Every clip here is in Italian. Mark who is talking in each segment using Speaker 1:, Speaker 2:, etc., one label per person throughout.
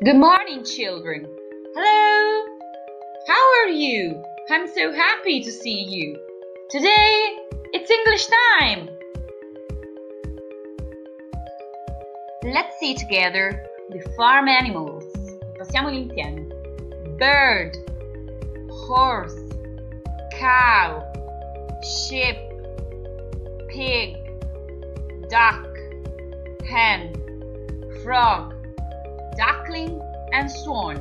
Speaker 1: Good morning, children. Hello. How are you? I'm so happy to see you. Today, it's English time. Let's see together the farm animals. Passiamoli insieme. Bird, horse, cow, sheep, pig, duck, hen, frog, duckling and swan.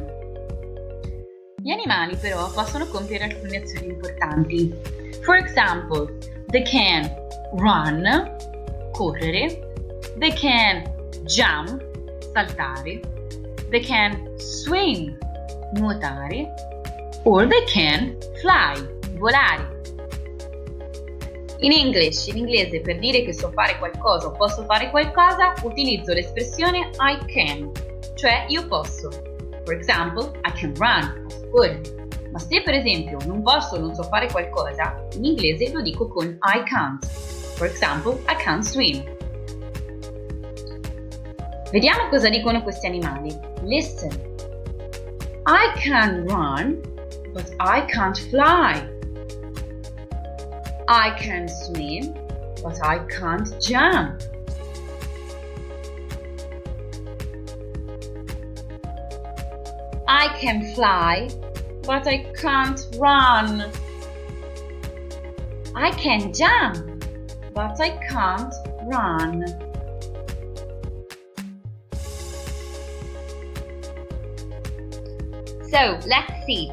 Speaker 1: Gli animali però possono compiere alcune azioni importanti. For example, they can run, correre, they can jump, saltare, they can swim, nuotare, or they can fly, volare. In inglese, per dire che so fare qualcosa o posso fare qualcosa, utilizzo l'espressione I can, cioè io posso. For example, I can run, posso correre. Ma se per esempio non posso o non so fare qualcosa, in inglese lo dico con I can't. For example, I can't swim. Vediamo cosa dicono questi animali. Listen. I can run, but I can't fly. I can swim, but I can't jump. I can fly, but I can't run. I can jump, but I can't run. So, let's see.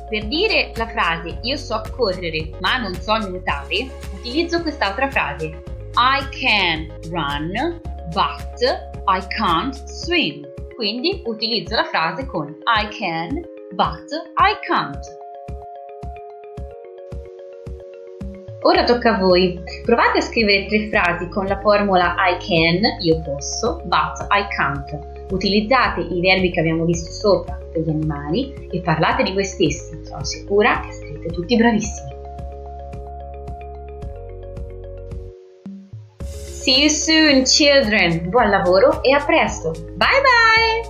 Speaker 1: Per dire la frase io so correre ma non so nuotare, utilizzo quest'altra frase. I can run, but I can't swim. Quindi utilizzo la frase con I can, but I can't. Ora tocca a voi. Provate a scrivere 3 frasi con la formula I can, io posso, but I can't. Utilizzate i verbi che abbiamo visto sopra per gli animali e parlate di voi stessi. Sono sicura che sarete tutti bravissimi. See you soon, children! Buon lavoro e a presto! Bye bye!